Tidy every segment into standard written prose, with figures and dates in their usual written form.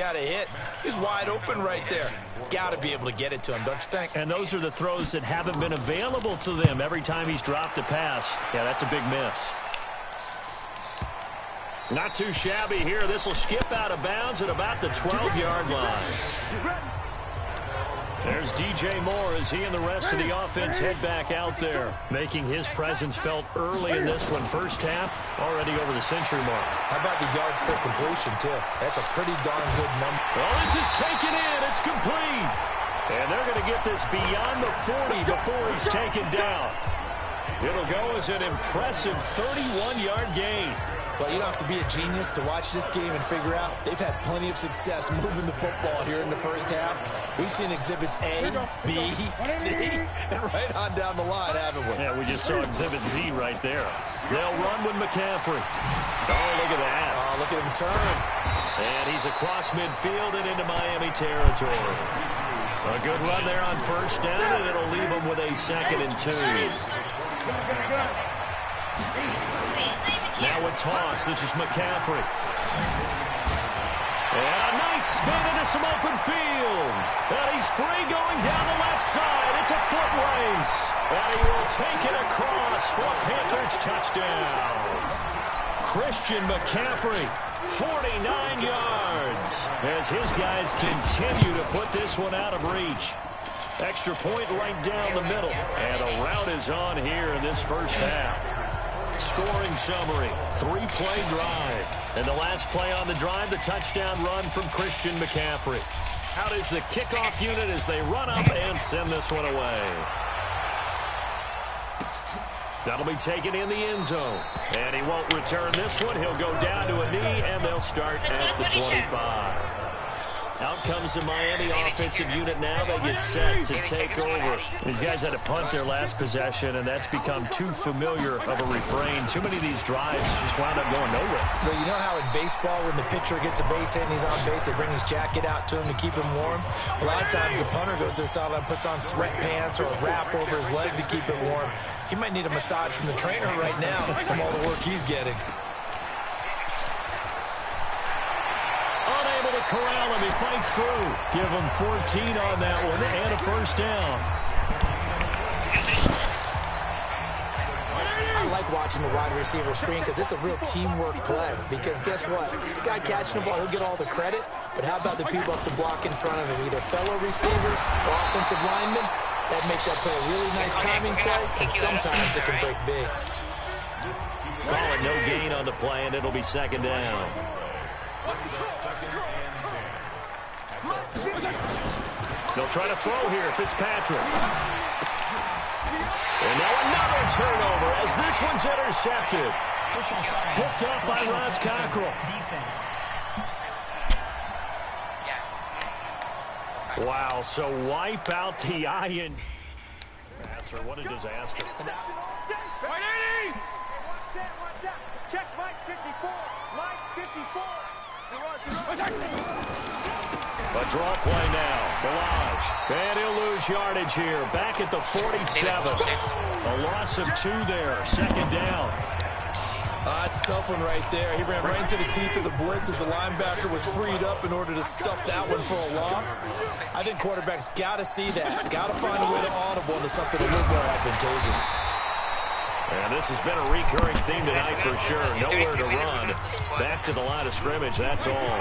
got a hit. He's wide open right there. Got to be able to get it to him, don't you think? And those are the throws that haven't been available to them every time he's dropped a pass. Yeah, that's a big miss. Not too shabby here. This will skip out of bounds at about the 12-yard line. There's DJ Moore as he and the rest of the offense head back out there, making his presence felt early in this one. First half, already over the century mark. How about the yards per completion, too? That's a pretty darn good number. Oh, this is taken in. It's complete. And they're going to get this beyond the 40 before he's taken down. It'll go as an impressive 31-yard gain. Well, you don't have to be a genius to watch this game and figure out they've had plenty of success moving the football here in the first half. We've seen exhibits A, B, C, and right on down the line, haven't we? Yeah, we just saw exhibit Z right there. They'll run with McCaffrey. Oh, look at that. Oh, look at him turn. And he's across midfield and into Miami territory. A good run there on first down, and it'll leave him with a 2nd and 2. Now a toss. This is McCaffrey. And a nice spin into some open field. And he's free going down the left side. It's a foot race. And he will take it across for a Panthers touchdown. Christian McCaffrey, 49 yards. As his guys continue to put this one out of reach. Extra point right down the middle. And a rout is on here in this first half. Scoring summary, 3-play drive. And the last play on the drive, the touchdown run from Christian McCaffrey. Out is the kickoff unit as they run up and send this one away. That'll be taken in the end zone. And he won't return this one. He'll go down to a knee, and they'll start at the 25. Out comes the Miami offensive unit now. They get set to take over. These guys had to punt their last possession, and that's become too familiar of a refrain. Too many of these drives just wound up going nowhere. Well, you know how in baseball, when the pitcher gets a base hit and he's on base, they bring his jacket out to him to keep him warm? A lot of times the punter goes to the sideline, puts on sweatpants or a wrap over his leg to keep it warm. He might need a massage from the trainer right now from all the work he's getting. Unable to corral him. He fights through. Give him 14 on that one and a first down. I like watching the wide receiver screen because it's a real teamwork play. Because guess what? The guy catching the ball, he'll get all the credit. But how about the people up to block in front of him? Either fellow receivers or offensive linemen. That makes that play a really nice timing play. And sometimes it can break big. Call it no gain on the play, and it'll be 2nd down. They'll try to throw here, Fitzpatrick. And now another turnover as this one's intercepted. Picked up by Ross Cockrell. Wow, so wipe out the iron. Passer, what a disaster. Check Mike 54. Mike 54. A draw play now. Balaj. And he'll lose yardage here. Back at the 47. A loss of 2 there. 2nd down. That's a tough one right there. He ran right into the teeth of the blitz as the linebacker was freed up in order to stuff that one for a loss. I think quarterbacks got to see that. Got to find a way to audible into something a little more advantageous. And this has been a recurring theme tonight for sure. Nowhere to run. Back to the line of scrimmage, that's all.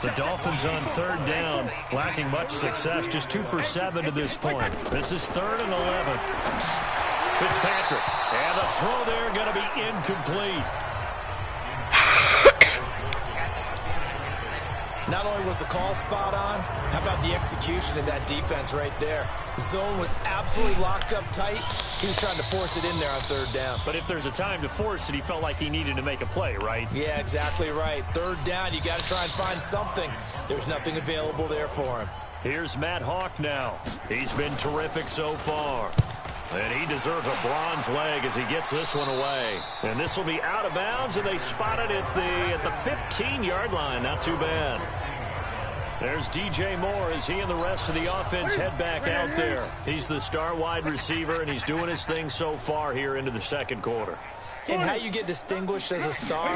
The Dolphins on 3rd down, lacking much success, just 2 for 7 to this point. This is 3rd and 11. Fitzpatrick, and the throw there going to be incomplete. Not only was the call spot on, how about the execution of that defense right there? The zone was absolutely locked up tight. He was trying to force it in there on 3rd down. But if there's a time to force it, he felt like he needed to make a play, right? Yeah, exactly right. 3rd down, you got to try and find something. There's nothing available there for him. Here's Matt Hawk now. He's been terrific so far. And he deserves a bronze leg as he gets this one away. And this will be out of bounds, and they spot it at the 15-yard line. Not too bad. There's DJ Moore as he and the rest of the offense head back out there. He's the star wide receiver, and he's doing his thing so far here into the 2nd quarter. And how you get distinguished as a star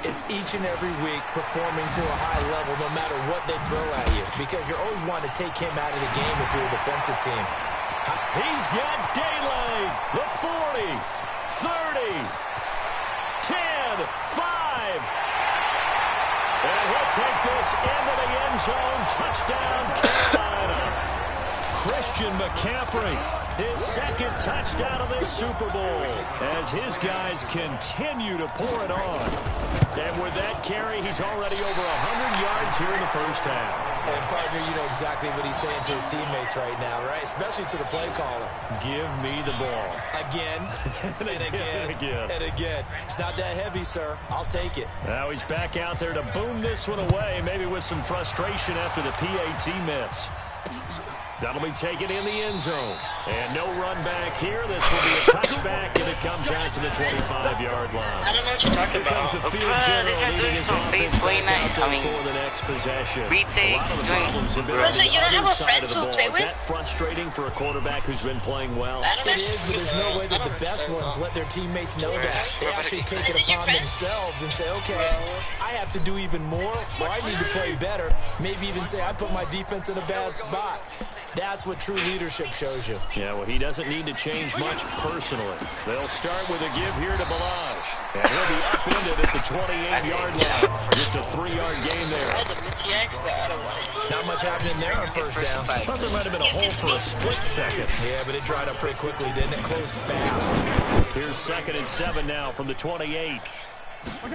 is each and every week performing to a high level no matter what they throw at you, because you're always wanting to take him out of the game if you're a defensive team. He's got daylight. The 40, 30, 10, 5. And he'll take this into the end zone. Touchdown, Carolina. Christian McCaffrey, his second touchdown of this Super Bowl, as his guys continue to pour it on. And with that carry, he's already over 100 yards here in the first half. And, partner, you know exactly what he's saying to his teammates right now, right? Especially to the play caller. Give me the ball. Again, and again, and again. It's not that heavy, sir. I'll take it. Now he's back out there to boom this one away, maybe with some frustration after the PAT miss. That'll be taken in the end zone. And no run back here. This will be a touchback, and it comes out to the 25-yard line. I don't know what you're talking about. Here comes the field general leading his offense back out there for the next possession. A lot of the problems have been on the other side of the ball. Is that frustrating for a quarterback who's been playing well? It is, but there's no way that the best ones let their teammates know that. They actually take it upon themselves and say, okay, I have to do even more, or I need to play better. Maybe even say, I put my defense in a bad spot. That's what true leadership shows you. Yeah, well, he doesn't need to change much personally. They'll start with a give here to Balaj. And he'll be upended at the 28-yard line. Just a 3-yard gain there. Not much happening there on first down. I thought there might have been a hole for a split second. Yeah, but it dried up pretty quickly, didn't it? Closed fast. Here's 2nd and 7 now from the 28. Now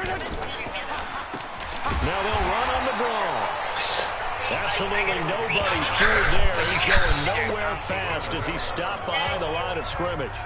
they'll run on the draw. Absolutely nobody through there. He's going nowhere fast as he stopped behind the line of scrimmage.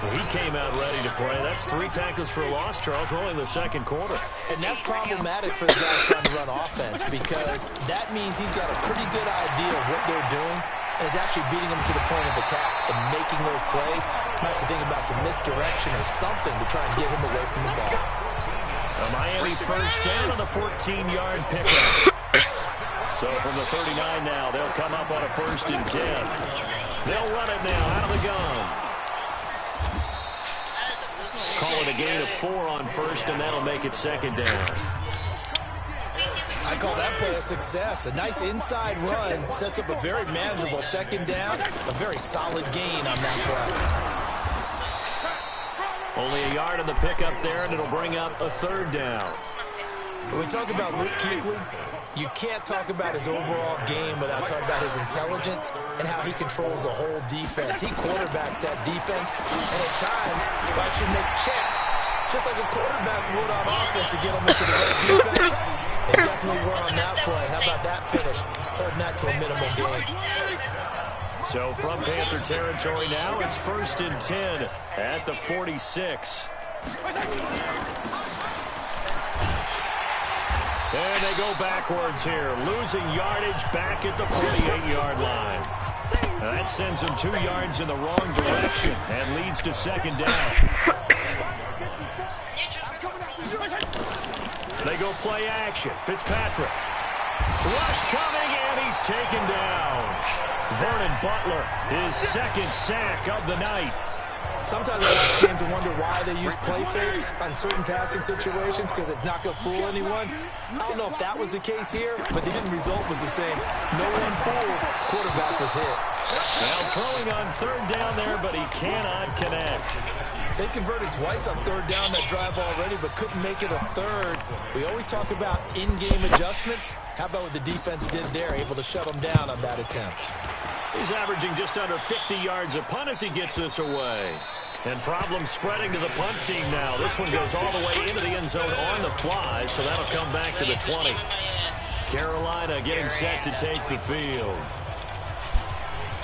Well, he came out ready to play. That's 3 tackles for a loss, Charles. We're only in the second quarter. And that's problematic for the guys trying to run offense, because that means he's got a pretty good idea of what they're doing and is actually beating them to the point of attack and making those plays. Might have to think about some misdirection or something to try and get him away from the ball. A Miami first down on the 14-yard pickup. So from the 39 now, they'll come up on a 1st and 10. They'll run it now out of the gun. Call it a gain of 4 on 1st, and that'll make it 2nd down. I call that play a success. A nice inside run sets up a very manageable 2nd down. A very solid gain on that play. Only a yard on the pickup there, and it'll bring up a 3rd down. When we talk about Luke Kuechly, you can't talk about his overall game without talking about his intelligence and how he controls the whole defense. He quarterbacks that defense, and at times, will actually make checks, just like a quarterback would on offense to get them into the right defense. And definitely were on that play. How about that finish? Holding that to a minimal gain. So from Panther territory now, it's 1st and 10 at the 46. And they go backwards here, losing yardage back at the 48-yard line. Now that sends them 2 yards in the wrong direction and leads to 2nd down. They go play action. Fitzpatrick. Rush coming, and he's taken down. Vernon Butler, his 2nd sack of the night. Sometimes I watch games and wonder why they use play fakes on certain passing situations, because it's not going to fool anyone. I don't know if that was the case here, but the end result was the same. No one fooled. Quarterback was hit. Now throwing on 3rd down there, but he cannot connect. They converted twice on 3rd down that drive already, but couldn't make it a 3rd. We always talk about in-game adjustments. How about what the defense did there, able to shut them down on that attempt? He's averaging just under 50 yards a punt as he gets this away. And problems spreading to the punt team now. This one goes all the way into the end zone on the fly, so that'll come back to the 20. Carolina getting set to take the field.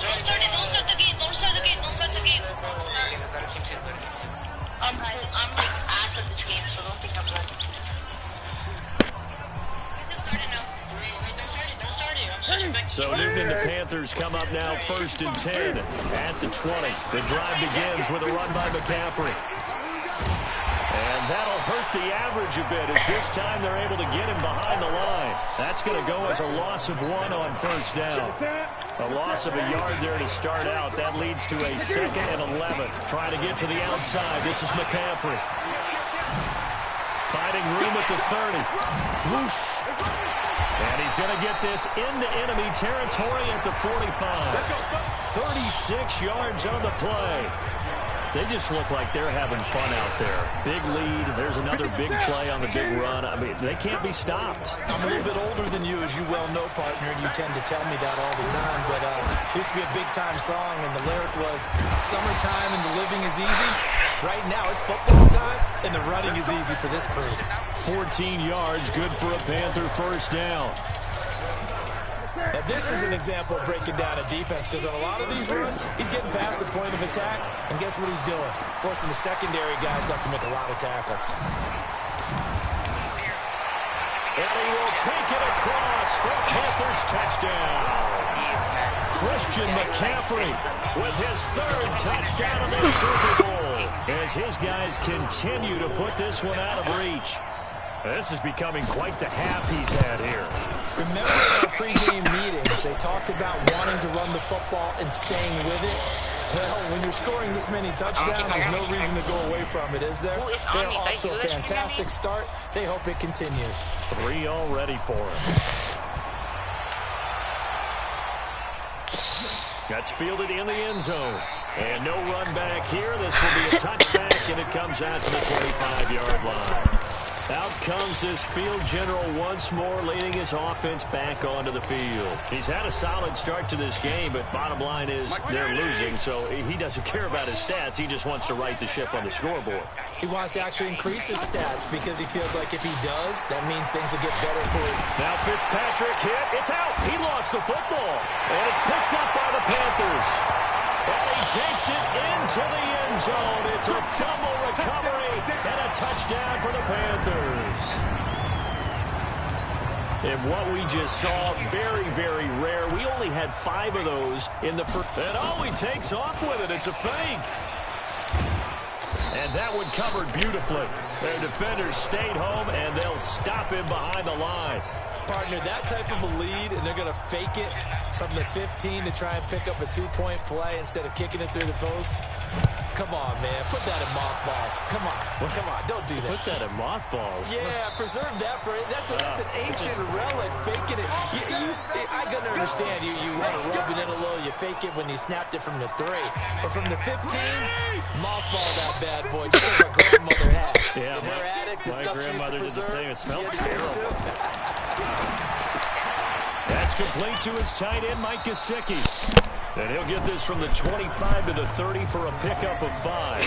Don't start it. Don't start the game. Don't start the game. Don't start the game. Don't start. I'm like ass at this game, so don't think I'm like. Just start it now. Don't start it. I'm such a big. So Newton and the Panthers come up now 1st and 10 at the 20. The drive begins with a run by McCaffrey. And that'll hurt the average a bit, as this time they're able to get him behind the line. That's going to go as a loss of 1 on first down. A loss of a yard there to start out. That leads to a 2nd and 11. Trying to get to the outside. This is McCaffrey. Finding room at the 30. Whoosh. And he's going to get this into enemy territory at the 45. 36 yards on the play. They just look like they're having fun out there. Big lead. There's another big play on the big run. I mean, they can't be stopped. I'm a little bit older than you, as you well know, partner, and you tend to tell me that all the time. But it used to be a big-time song, and the lyric was, summertime and the living is easy. Right now, it's football time, and the running is easy for this crew. 14 yards, good for a Panther first down. Now, this is an example of breaking down a defense, because on a lot of these runs, he's getting past the point of attack, and guess what he's doing? Forcing the secondary guys to have to make a lot of tackles. And he will take it across for a Panthers touchdown. Christian McCaffrey with his 3rd touchdown of the Super Bowl as his guys continue to put this one out of reach. This is becoming quite the half he's had here. Remember in our pregame meetings, they talked about wanting to run the football and staying with it. Well, when you're scoring this many touchdowns, there's no reason to go away from it, is there? They're off to a fantastic start. They hope it continues. 3 already for him. That's fielded in the end zone. And no run back here. This will be a touchback, and it comes out to the 25-yard line. Out comes this field general once more, leading his offense back onto the field. He's had a solid start to this game, but bottom line is they're losing, so he doesn't care about his stats. He just wants to right the ship on the scoreboard. He wants to actually increase his stats because he feels like if he does, that means things will get better for him. Now Fitzpatrick hit. It's out. He lost the football, and it's picked up by the Panthers. And he takes it into the end zone. It's a fumble recovery and a touchdown for the Panthers. And what we just saw, very, very rare. We only had 5 of those in the first. And he takes off with it. It's a fake. And that one covered beautifully. Their defenders stayed home, and they'll stop him behind the line. Partner, that type of a lead, and they're going to fake it from the 15 to try and pick up a 2-point play instead of kicking it through the post. Come on, man. Put that in mothballs. Come on. Come on. Don't do that. Put that in mothballs? Yeah, preserve that for it. That's an ancient relic. Faking it. I got to understand. You want to rub it in a little. You fake it when you snapped it from the 3. But from the 15, mothball that bad boy, just like my grandmother had. Yeah, in her attic, the my stuff she used to grandmother did the preserve. same. It smelled terrible. That's complete to his tight end, Mike Gesicki. And he'll get this from the 25 to the 30 for a pickup of 5.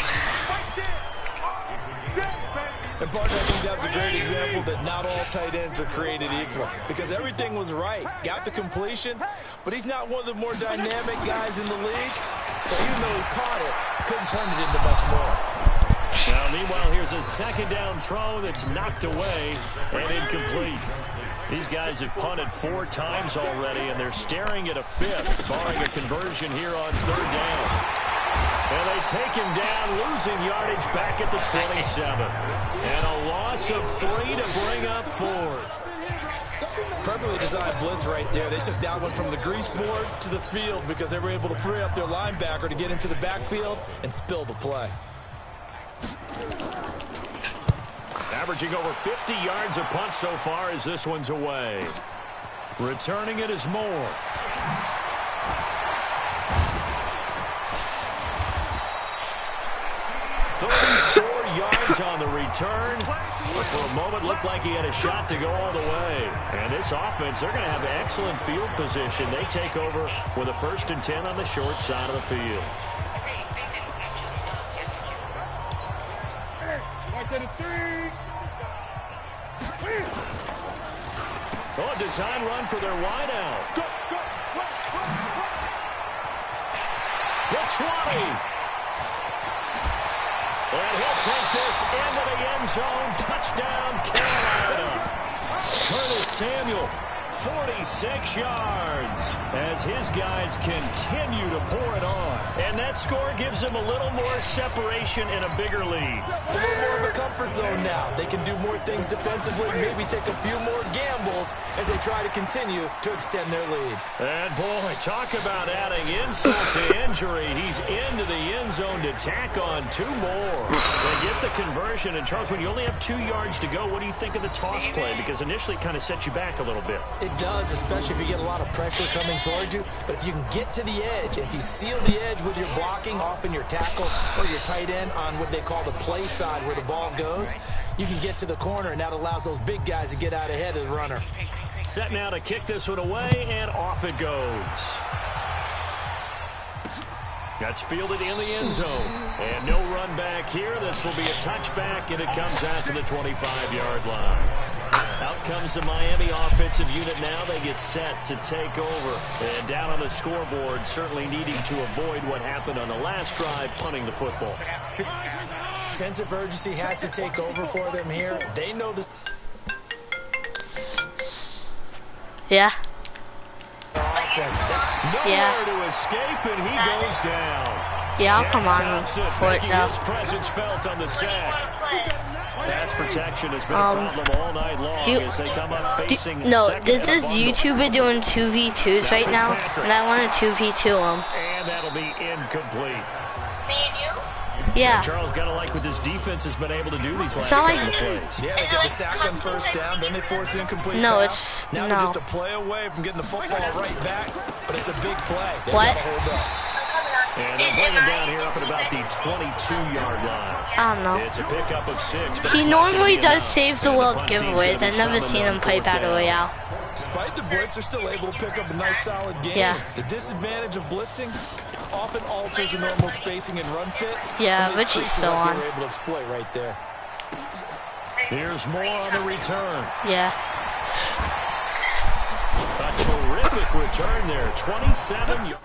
And partner, I think that's a great example that not all tight ends are created equal. Because everything was right. Got the completion, but he's not one of the more dynamic guys in the league. So even though he caught it, couldn't turn it into much more. Now, meanwhile, here's a second down throw that's knocked away and incomplete. These guys have punted 4 times already, and they're staring at a 5th, barring a conversion here on 3rd down. And they take him down, losing yardage back at the 27. And a loss of 3 to bring up 4th. Perfectly designed blitz right there. They took that one from the grease board to the field because they were able to free up their linebacker to get into the backfield and spill the play. Averaging over 50 yards a punt so far as this one's away. Returning it is Moore. Yards on the return, but for a moment looked like he had a shot to go all the way. And this offense, they're going to have excellent field position. They take over with a 1st and 10 on the short side of the field. Oh, a design run for their wideout. The 20. And he'll take this into the end zone. Touchdown, Carolina. Curtis Samuel 46 yards as his guys continue to pour it on. And that score gives him a little more separation in a bigger lead. A little more of a comfort zone now. They can do more things defensively, maybe take a few more gambles as they try to continue to extend their lead. And boy, talk about adding insult to injury. He's into the end zone to tack on 2 more. They get the conversion. And Charles, when you only have 2 yards to go, what do you think of the toss play? Because initially it kind of sets you back a little bit. It does, especially if you get a lot of pressure coming towards you. But if you can get to the edge, if you seal the edge with your blocking, often your tackle or your tight end on what they call the play side where the ball goes, you can get to the corner, and that allows those big guys to get out ahead of the runner. Set now to kick this one away, and off it goes. That's fielded in the end zone. And no run back here. This will be a touchback, and it comes out to the 25-yard line. Out comes the Miami offensive unit now. They get set to take over. And down on the scoreboard, certainly needing to avoid what happened on the last drive, punting the football. Sense of urgency has to take over for them here. They know this. Yeah. Nowhere to escape, and he goes down. Yeah, I'll come on for it now. His presence felt on the sack. Pass protection has been a problem all night long as they come up facing this is YouTuber doing 2v2s right now, and I want to 2v2 him. And that'll be incomplete. Me and you? Yeah. And Charles got to like what this defense has been able to do these last couple of plays. Yeah, they get the sack on first down, then they force the incomplete pass. Now they're just a play away from getting the football right back, but it's a big play. They what? gotta hold up. And they bring him down here up at about the 22-yard line. I don't know. It's a pickup of 6. He normally does save the world giveaways. I've never seen him play Battle Royale. Despite the blitz, they're still able to pick up a nice solid game. Yeah. The disadvantage of blitzing often alters the normal spacing and run fits. Yeah, which is so on. They were able to exploit right there. Here's more on the return. Yeah. A terrific return there. 27 yards.